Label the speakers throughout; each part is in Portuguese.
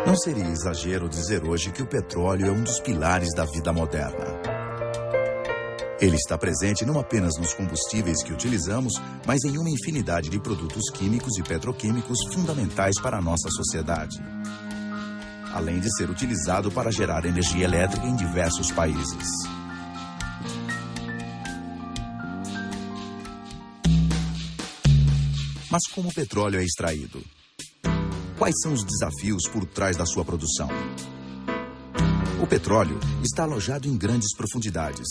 Speaker 1: Não seria exagero dizer hoje que o petróleo é um dos pilares da vida moderna. Ele está presente não apenas nos combustíveis que utilizamos, mas em uma infinidade de produtos químicos e petroquímicos fundamentais para a nossa sociedade. Além de ser utilizado para gerar energia elétrica em diversos países. Mas como o petróleo é extraído? Quais são os desafios por trás da sua produção? O petróleo está alojado em grandes profundidades.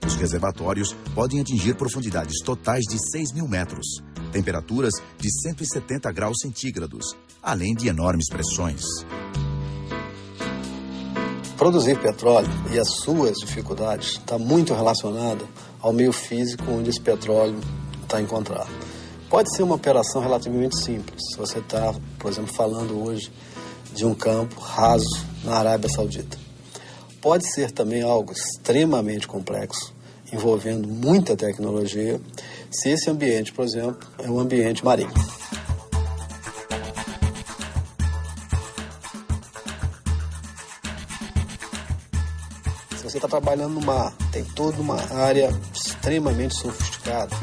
Speaker 1: Os reservatórios podem atingir profundidades totais de 6.000 metros, temperaturas de 170 graus centígrados, além de enormes pressões.
Speaker 2: Produzir petróleo e as suas dificuldades está muito relacionada ao meio físico onde esse petróleo está encontrado. Pode ser uma operação relativamente simples. Se você está, por exemplo, falando hoje de um campo raso na Arábia Saudita. Pode ser também algo extremamente complexo, envolvendo muita tecnologia, se esse ambiente, por exemplo, é um ambiente marinho. Se você está trabalhando no mar, tem toda uma área extremamente sofisticada.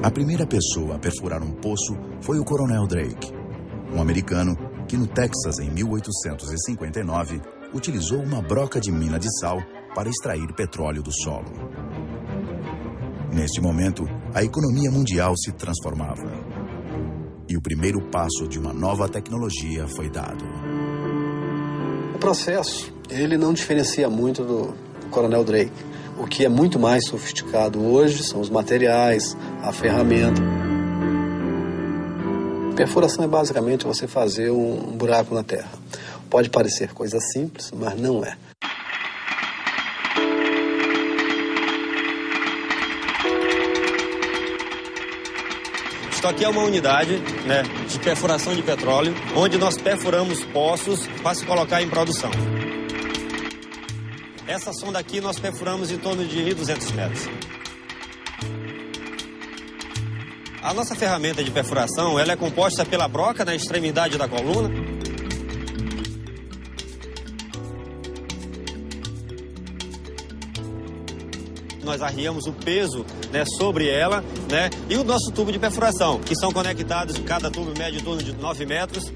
Speaker 1: A primeira pessoa a perfurar um poço foi o Coronel Drake, um americano que no Texas, em 1859, utilizou uma broca de mina de sal para extrair petróleo do solo. Neste momento, a economia mundial se transformava. E o primeiro passo de uma nova tecnologia foi dado.
Speaker 2: O processo, ele não diferencia muito do Coronel Drake. O que é muito mais sofisticado hoje são os materiais, a ferramenta. Perfuração é basicamente você fazer um buraco na terra. Pode parecer coisa simples, mas não é.
Speaker 3: Isso aqui é uma unidade, de perfuração de petróleo, onde nós perfuramos poços para se colocar em produção. Essa sonda aqui nós perfuramos em torno de 1.200 metros. A nossa ferramenta de perfuração, ela é composta pela broca na extremidade da coluna. Nós arriamos o peso sobre ela, e o nosso tubo de perfuração, que são conectados, cada tubo mede em torno de 9 metros.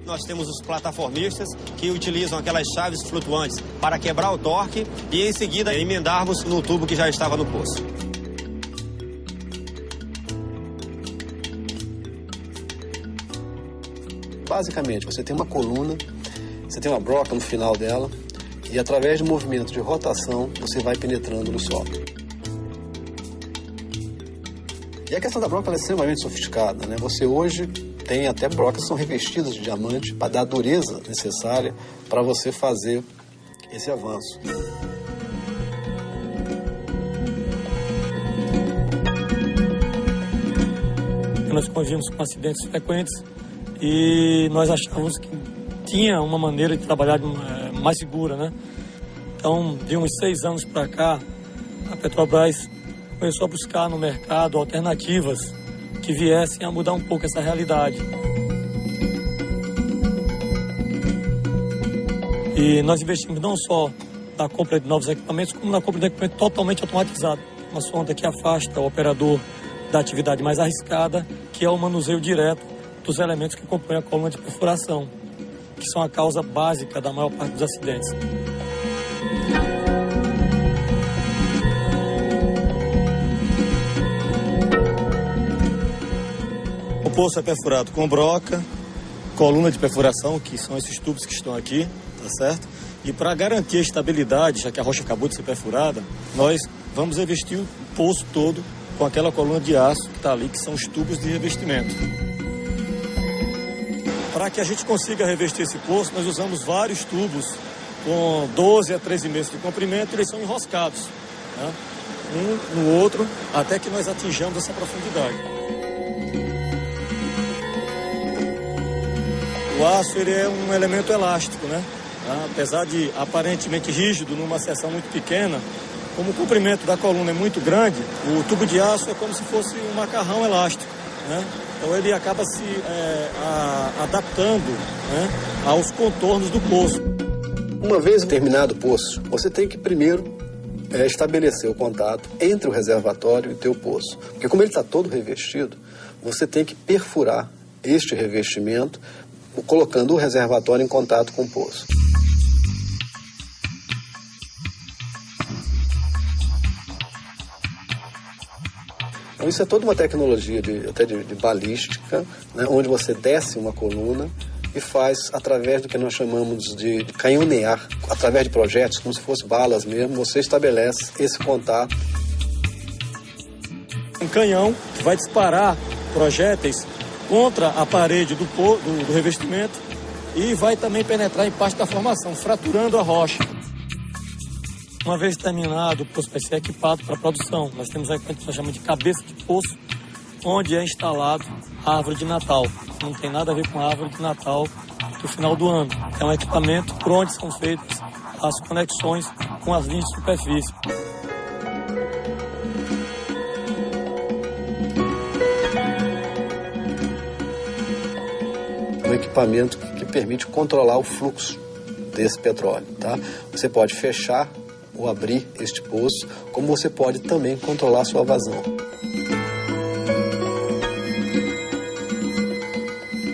Speaker 3: Nós temos os plataformistas que utilizam aquelas chaves flutuantes para quebrar o torque e em seguida emendarmos no tubo que já estava no poço.
Speaker 2: Basicamente, você tem uma coluna, você tem uma broca no final dela e através de movimento de rotação você vai penetrando no solo. E a questão da broca é extremamente sofisticada, Você hoje tem até brocas que são revestidas de diamante para dar a dureza necessária para você fazer esse avanço.
Speaker 4: Nós convivemos com acidentes frequentes e nós achávamos que tinha uma maneira de trabalhar mais segura, Então, de uns 6 anos para cá, a Petrobras começou a buscar no mercado alternativas que viessem a mudar um pouco essa realidade. E nós investimos não só na compra de novos equipamentos, como na compra de equipamento totalmente automatizado. Uma sonda que afasta o operador da atividade mais arriscada, que é o manuseio direto dos elementos que compõem a coluna de perfuração, que são a causa básica da maior parte dos acidentes. O poço é perfurado com broca, coluna de perfuração, que são esses tubos que estão aqui, tá certo? E para garantir a estabilidade, já que a rocha acabou de ser perfurada, nós vamos revestir o poço todo com aquela coluna de aço que está ali, que são os tubos de revestimento. Para que a gente consiga revestir esse poço, nós usamos vários tubos com 12 a 13 metros de comprimento, e eles são enroscados, né? Um no outro, até que nós atinjamos essa profundidade. O aço ele é um elemento elástico, né? Apesar de aparentemente rígido numa seção muito pequena, como o comprimento da coluna é muito grande, o tubo de aço é como se fosse um macarrão elástico, né? Então ele acaba se adaptando, né, aos contornos do poço.
Speaker 2: Uma vez terminado o poço, você tem que primeiro estabelecer o contato entre o reservatório e o teu poço. Porque como ele está todo revestido, você tem que perfurar este revestimento, colocando o reservatório em contato com o poço. Então isso é toda uma tecnologia até de balística, né, onde você desce uma coluna e faz através do que nós chamamos de canhonear, através de projéteis, como se fossem balas mesmo, você estabelece esse contato.
Speaker 4: Um canhão que vai disparar projéteis contra a parede do revestimento e vai também penetrar em parte da formação, fraturando a rocha. Uma vez terminado, o poço vai ser equipado para a produção. Nós temos aí o que nós chamamos de cabeça de poço, onde é instalado a árvore de Natal. Não tem nada a ver com a árvore de Natal do final do ano. É um equipamento por onde são feitas as conexões com as linhas de superfície.
Speaker 2: Um equipamento que permite controlar o fluxo desse petróleo, tá? Você pode fechar ou abrir este poço, como você pode também controlar a sua vazão.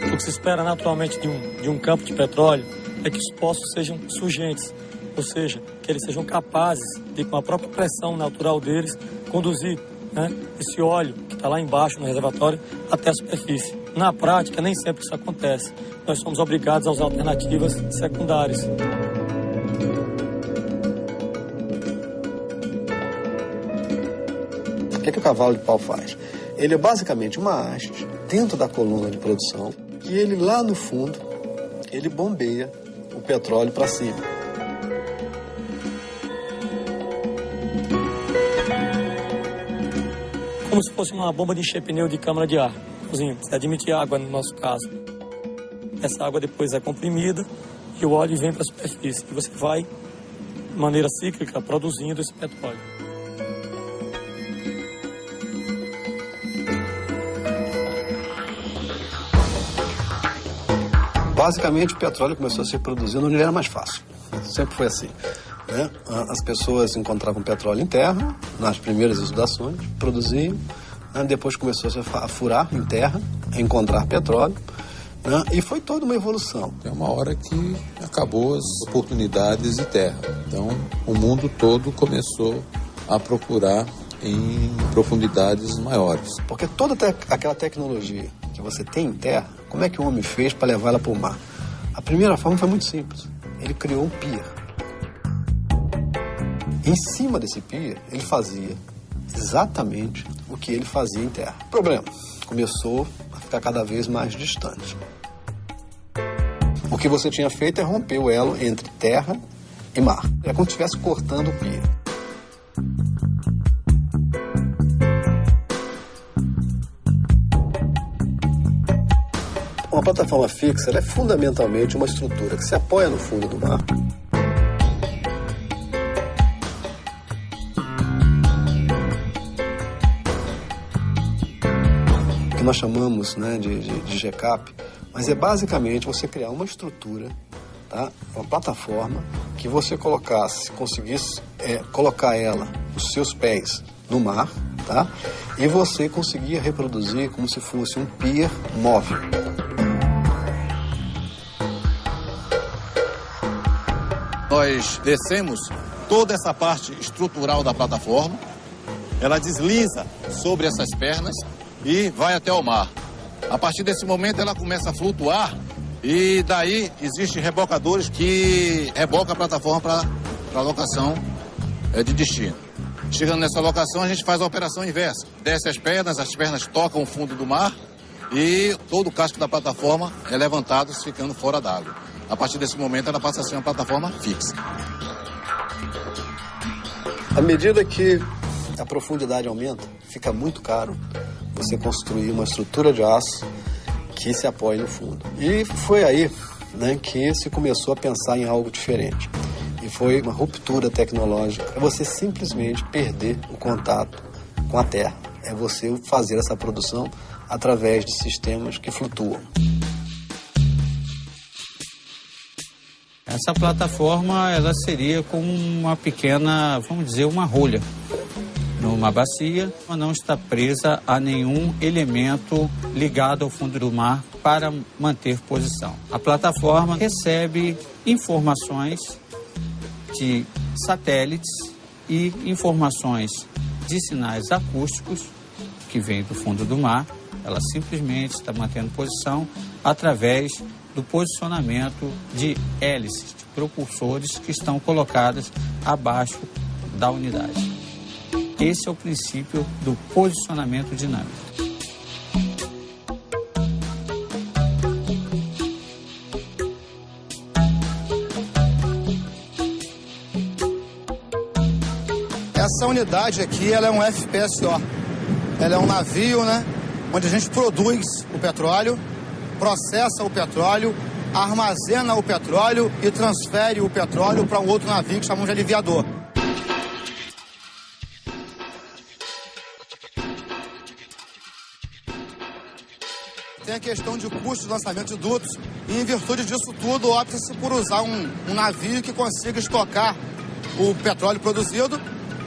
Speaker 4: O que se espera naturalmente de um campo de petróleo é que os poços sejam surgentes, ou seja, que eles sejam capazes de, com a própria pressão natural deles, conduzir, né, esse óleo que está lá embaixo no reservatório até a superfície. Na prática, nem sempre isso acontece. Nós somos obrigados a usar alternativas secundárias.
Speaker 2: O que o cavalo de pau faz? Ele é basicamente uma haste dentro da coluna de produção e ele lá no fundo, ele bombeia o petróleo para cima.
Speaker 4: Como se fosse uma bomba de encher pneu de câmara de ar. Você admite água no nosso caso. Essa água depois é comprimida e o óleo vem para a superfície. E você vai, de maneira cíclica, produzindo esse petróleo.
Speaker 2: Basicamente, o petróleo começou a ser produzido onde ele era mais fácil. Sempre foi assim, né? As pessoas encontravam petróleo em terra, nas primeiras estudações, produziam, né? Depois começou a furar em terra, a encontrar petróleo, né? E foi toda uma evolução.
Speaker 5: É uma hora que acabou as oportunidades de terra. Então, o mundo todo começou a procurar em profundidades maiores.
Speaker 2: Porque toda aquela tecnologia que você tem em terra, como é que o homem fez para levá-la para o mar? A primeira forma foi muito simples. Ele criou um pier. Em cima desse pier, ele fazia exatamente o que ele fazia em terra. Problema, começou a ficar cada vez mais distante. O que você tinha feito é romper o elo entre terra e mar. É como se estivesse cortando o pier. Uma plataforma fixa ela é fundamentalmente uma estrutura que se apoia no fundo do mar. Que nós chamamos, né, de GCAP, mas é basicamente você criar uma estrutura, tá? Uma plataforma que você conseguisse colocar ela, os seus pés, no mar, tá? E você conseguia reproduzir como se fosse um pier móvel.
Speaker 6: Nós descemos toda essa parte estrutural da plataforma, ela desliza sobre essas pernas e vai até o mar. A partir desse momento ela começa a flutuar e daí existem rebocadores que rebocam a plataforma para locação de destino. Chegando nessa locação, a gente faz a operação inversa. Desce as pernas tocam o fundo do mar e todo o casco da plataforma é levantado, ficando fora d'água. A partir desse momento, ela passa a ser uma plataforma fixa.
Speaker 2: À medida que a profundidade aumenta, fica muito caro você construir uma estrutura de aço que se apoie no fundo. E foi aí, né, que se começou a pensar em algo diferente. E foi uma ruptura tecnológica. É você simplesmente perder o contato com a terra. É você fazer essa produção através de sistemas que flutuam.
Speaker 7: Essa plataforma, ela seria como uma pequena, vamos dizer, uma rolha numa bacia, não está presa a nenhum elemento ligado ao fundo do mar para manter posição. A plataforma recebe informações de satélites e informações de sinais acústicos que vêm do fundo do mar. Ela simplesmente está mantendo posição através do posicionamento de hélices, de propulsores que estão colocadas abaixo da unidade. Esse é o princípio do posicionamento dinâmico.
Speaker 8: Essa unidade aqui, ela é um FPSO. Ela é um navio, né, onde a gente produz o petróleo, processa o petróleo, armazena o petróleo e transfere o petróleo para um outro navio que chamamos de aliviador. Tem a questão de custo de lançamento de dutos e, em virtude disso tudo, opta-se por usar um navio que consiga estocar o petróleo produzido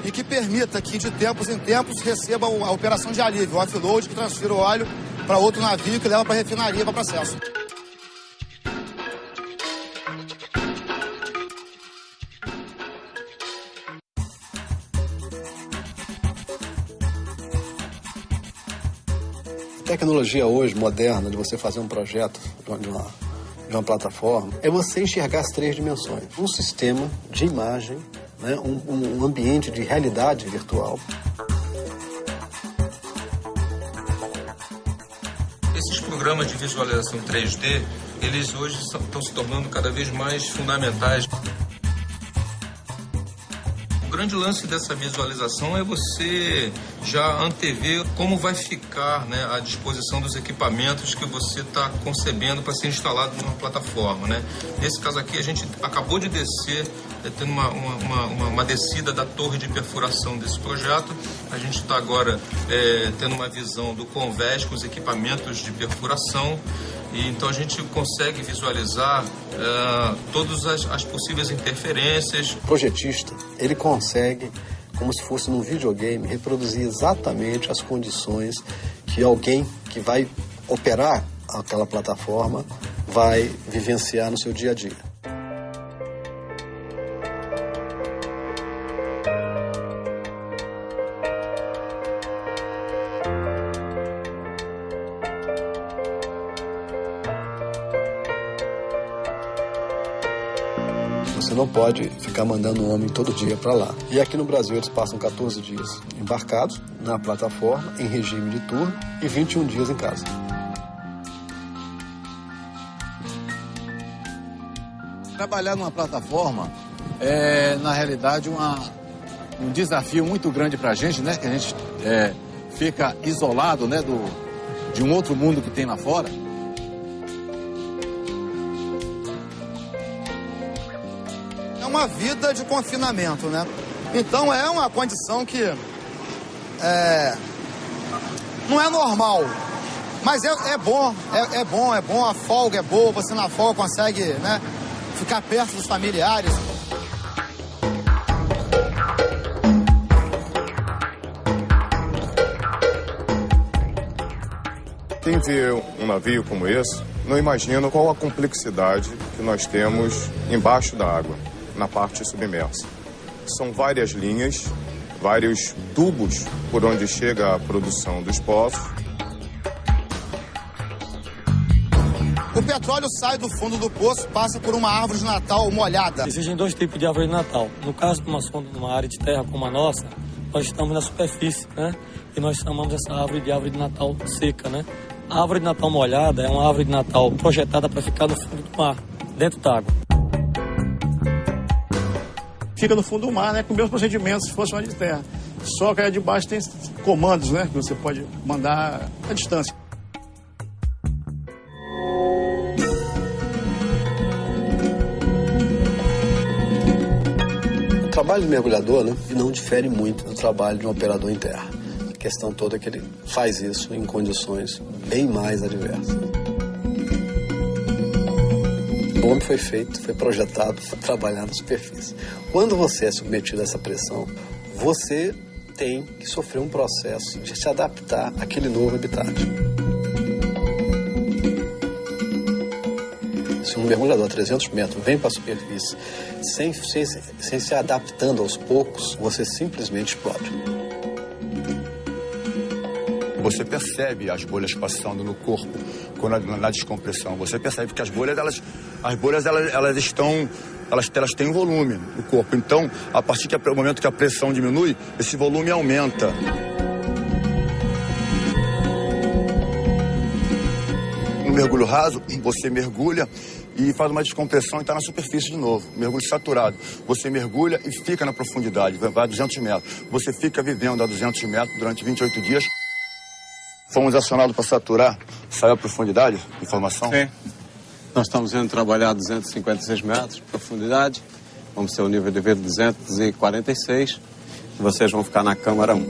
Speaker 8: e que permita que, de tempos em tempos, receba a operação de alívio, o offload, que transfira o óleo para outro navio que leva para a refinaria para processo.
Speaker 2: A tecnologia hoje, moderna, de você fazer um projeto de uma plataforma, é você enxergar as três dimensões. Um sistema de imagem, né, um ambiente de realidade virtual.
Speaker 9: Esses programas de visualização 3D, eles hoje estão se tornando cada vez mais fundamentais. O grande lance dessa visualização é você já antever como vai ficar, né, a disposição dos equipamentos que você está concebendo para ser instalado numa plataforma, né? Nesse caso aqui, a gente acabou de descer, tendo uma descida da torre de perfuração desse projeto. A gente está agora tendo uma visão do convés com os equipamentos de perfuração. E então a gente consegue visualizar todas as possíveis interferências.
Speaker 2: O projetista, ele consegue, como se fosse num videogame, reproduzir exatamente as condições que alguém que vai operar aquela plataforma vai vivenciar no seu dia a dia. Você não pode ficar mandando um homem todo dia para lá. E aqui no Brasil eles passam 14 dias embarcados na plataforma, em regime de turno, e 21 dias em casa.
Speaker 6: Trabalhar numa plataforma é, na realidade, um desafio muito grande para a gente, né? Que a gente fica isolado, né, de um outro mundo que tem lá fora.
Speaker 8: É uma vida de confinamento, né? Então é uma condição que não é normal, mas é bom, a folga é boa, você na folga consegue, né, ficar perto dos familiares.
Speaker 10: Quem vê um navio como esse não imagina qual a complexidade que nós temos embaixo da água, na parte submersa. São várias linhas, vários tubos por onde chega a produção dos poços.
Speaker 8: petróleo sai do fundo do poço, passa por uma árvore de Natal molhada.
Speaker 4: Existem 2 tipos de árvore de Natal. No caso de uma área de terra como a nossa, nós estamos na superfície, né? E nós chamamos essa árvore de Natal seca, né? A árvore de Natal molhada é uma árvore de Natal projetada para ficar no fundo do mar, dentro d'água.
Speaker 11: Fica no fundo do mar, né? Com os mesmos procedimentos se fosse uma de terra. Só que aí de baixo tem comandos, né? Que você pode mandar à distância.
Speaker 2: O trabalho do mergulhador, né, não difere muito do trabalho de um operador em terra. A questão toda é que ele faz isso em condições bem mais adversas. O homem foi projetado para trabalhar na superfície. Quando você é submetido a essa pressão, você tem que sofrer um processo de se adaptar àquele novo habitat. Se um mergulhador a 300 metros vem para a superfície sem se adaptando aos poucos, você simplesmente explode.
Speaker 1: Você percebe as bolhas passando no corpo na descompressão. Você percebe que as bolhas têm um volume no corpo. Então, a partir do momento que a pressão diminui, esse volume aumenta. No mergulho raso, você mergulha e faz uma descompressão e está na superfície de novo. Mergulho saturado. Você mergulha e fica na profundidade, vai a 200 metros. Você fica vivendo a 200 metros durante 28 dias. Fomos acionados para saturar. Saiu a profundidade? Informação?
Speaker 12: Sim. Nós estamos indo trabalhar a 256 metros de profundidade. Vamos ter o nível de vida 246. E vocês vão ficar na câmara 1.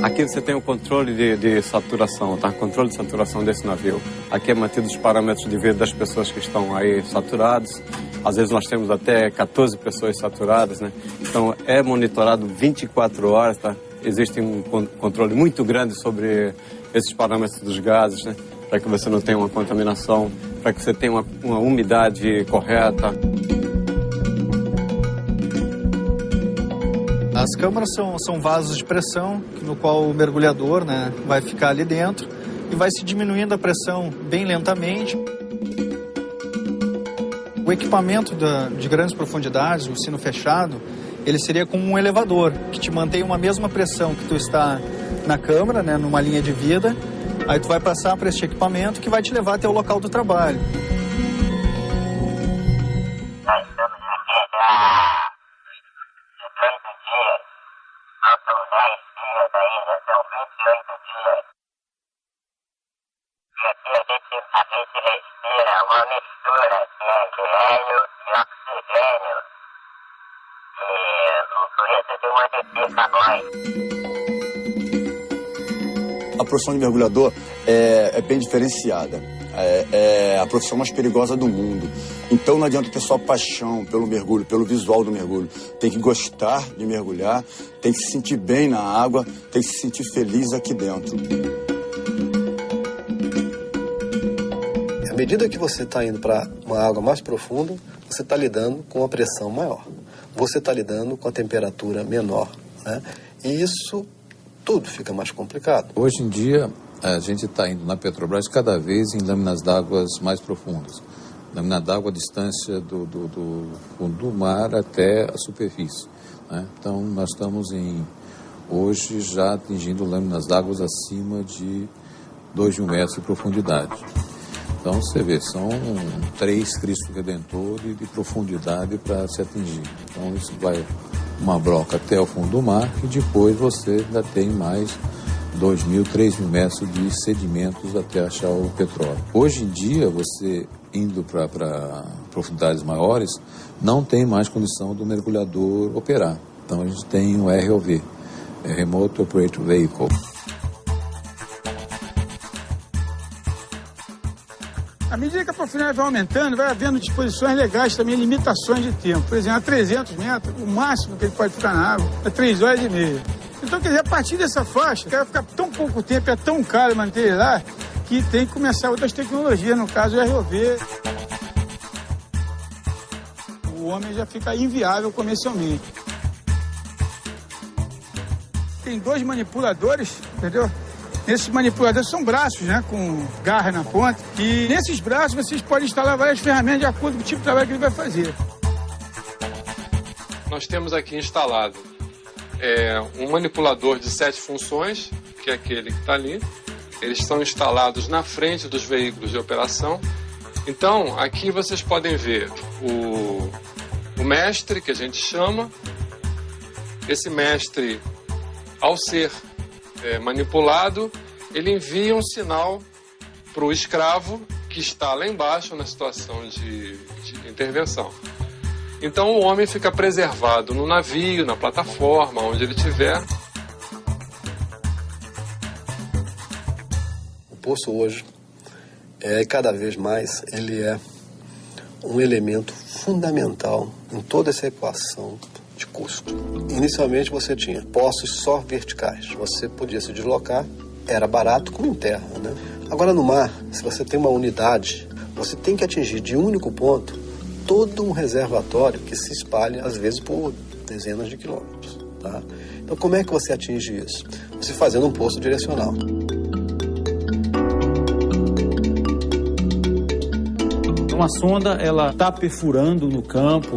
Speaker 12: Aqui você tem o controle de saturação, tá? Controle de saturação desse navio. Aqui é mantido os parâmetros de vida das pessoas que estão aí saturados. Às vezes nós temos até 14 pessoas saturadas, né? Então é monitorado 24 horas, tá? Existe um controle muito grande sobre esses parâmetros dos gases, né? Para que você não tenha uma contaminação, para que você tenha uma umidade correta.
Speaker 13: As câmaras são vasos de pressão, no qual o mergulhador, né, vai ficar ali dentro e vai se diminuindo a pressão bem lentamente. O equipamento de grandes profundidades, o sino fechado, ele seria como um elevador, que te mantém uma mesma pressão que tu está na câmara, né, numa linha de vida. Aí tu vai passar para este equipamento que vai te levar até o local do trabalho.
Speaker 14: A gente respira uma mistura que é de hélio e oxigênio. E o fluido de um ADP carbônico.
Speaker 1: A profissão de mergulhador é bem diferenciada. É a profissão mais perigosa do mundo. Então não adianta ter só paixão pelo mergulho, pelo visual do mergulho. Tem que gostar de mergulhar, tem que se sentir bem na água, tem que se sentir feliz aqui dentro.
Speaker 2: À medida que você está indo para uma água mais profunda, você está lidando com uma pressão maior. Você está lidando com a temperatura menor, né? E isso tudo fica mais complicado.
Speaker 5: Hoje em dia, a gente está indo na Petrobras cada vez em lâminas d'água mais profundas. Lâmina d'água a distância do fundo do mar até a superfície, né? Então, nós estamos hoje já atingindo lâminas d'água acima de 2.000 metros de profundidade. Então, você vê, são 3 Cristo Redentor de profundidade para se atingir. Então, isso vai uma broca até o fundo do mar e depois você ainda tem mais 2.000, 3.000 metros de sedimentos até achar o petróleo. Hoje em dia, você indo para profundidades maiores, não tem mais condição do mergulhador operar. Então, a gente tem o ROV, Remote Operated Vehicle.
Speaker 11: À medida que a profundidade vai aumentando, vai havendo disposições legais também, limitações de tempo. Por exemplo, a 300 metros, o máximo que ele pode ficar na água é 3 horas e meia. Então, quer dizer, a partir dessa faixa, vai ficar tão pouco tempo, é tão caro manter ele lá, que tem que começar outras tecnologias, no caso o ROV. O homem já fica inviável comercialmente. Tem 2 manipuladores, entendeu? Esses manipuladores são braços, né, com garra na ponta. E nesses braços vocês podem instalar várias ferramentas de acordo com o tipo de trabalho que ele vai fazer.
Speaker 15: Nós temos aqui instalado um manipulador de 7 funções, que é aquele que está ali. Eles estão instalados na frente dos veículos de operação. Então, aqui vocês podem ver o mestre, que a gente chama. Esse mestre, ao ser manipulado, ele envia um sinal para o escravo que está lá embaixo na situação de intervenção. Então o homem fica preservado no navio, na plataforma, onde ele estiver.
Speaker 2: O poço hoje, cada vez mais, ele é um elemento fundamental em toda essa equação de custo. Inicialmente você tinha poços só verticais, você podia se deslocar, era barato como em terra, né? Agora no mar, se você tem uma unidade, você tem que atingir de um único ponto todo um reservatório que se espalha às vezes por dezenas de quilômetros, tá? Então como é que você atinge isso? Você fazendo um poço direcional.
Speaker 16: Uma sonda, ela está perfurando no campo,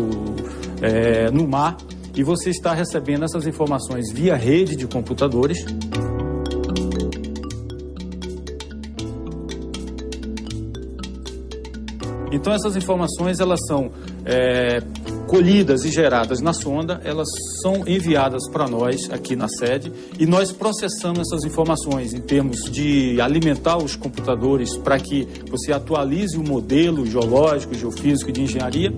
Speaker 16: no mar, e você está recebendo essas informações via rede de computadores. Então essas informações, elas são colhidas e geradas na sonda, elas são enviadas para nós aqui na sede e nós processamos essas informações em termos de alimentar os computadores para que você atualize o modelo geológico, geofísico e de engenharia.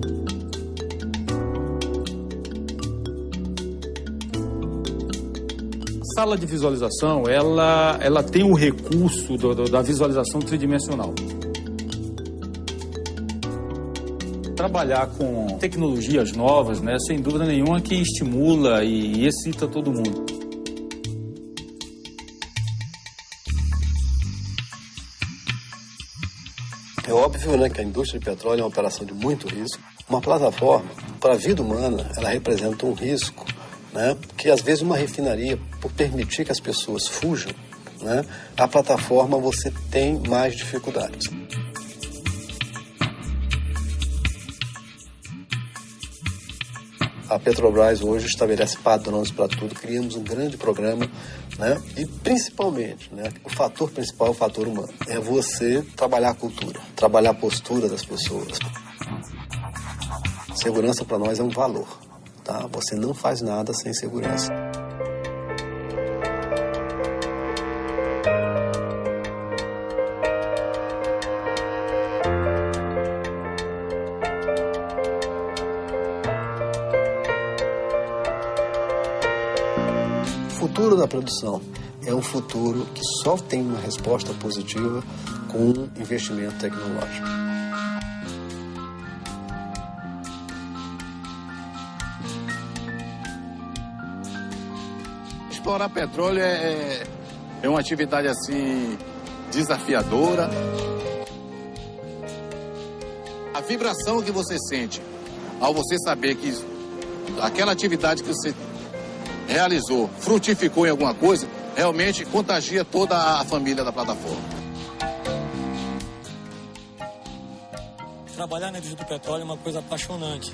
Speaker 16: A sala de visualização, ela tem o recurso da visualização tridimensional. Trabalhar com tecnologias novas, né, sem dúvida nenhuma, que estimula e excita todo mundo.
Speaker 2: É óbvio, né, que a indústria de petróleo é uma operação de muito risco. Uma plataforma, para a vida humana, ela representa um risco, né, que às vezes uma refinaria, por permitir que as pessoas fujam, né, a plataforma você tem mais dificuldades. A Petrobras hoje estabelece padrões para tudo, criamos um grande programa, né? E principalmente, né, o fator principal é o fator humano. É você trabalhar a cultura, trabalhar a postura das pessoas. Segurança para nós é um valor, tá? Você não faz nada sem segurança. O futuro da produção é um futuro que só tem uma resposta positiva com investimento tecnológico.
Speaker 6: Explorar petróleo é uma atividade assim desafiadora. A vibração que você sente ao você saber que aquela atividade que você realizou, frutificou em alguma coisa, realmente contagia toda a família da plataforma.
Speaker 4: Trabalhar na indústria do petróleo é uma coisa apaixonante.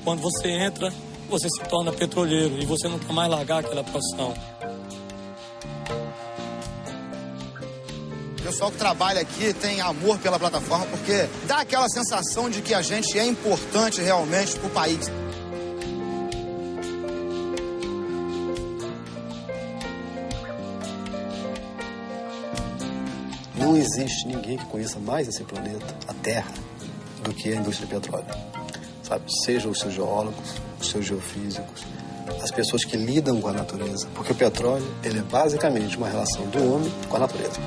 Speaker 4: Quando você entra, você se torna petroleiro e você não quer mais largar aquela profissão.
Speaker 8: O pessoal que trabalha aqui tem amor pela plataforma porque dá aquela sensação de que a gente é importante realmente para o país.
Speaker 2: Não existe ninguém que conheça mais esse planeta, a Terra, do que a indústria de petróleo. Sabe? Sejam os seus geólogos, os seus geofísicos, as pessoas que lidam com a natureza. Porque o petróleo, ele é basicamente uma relação do homem com a natureza.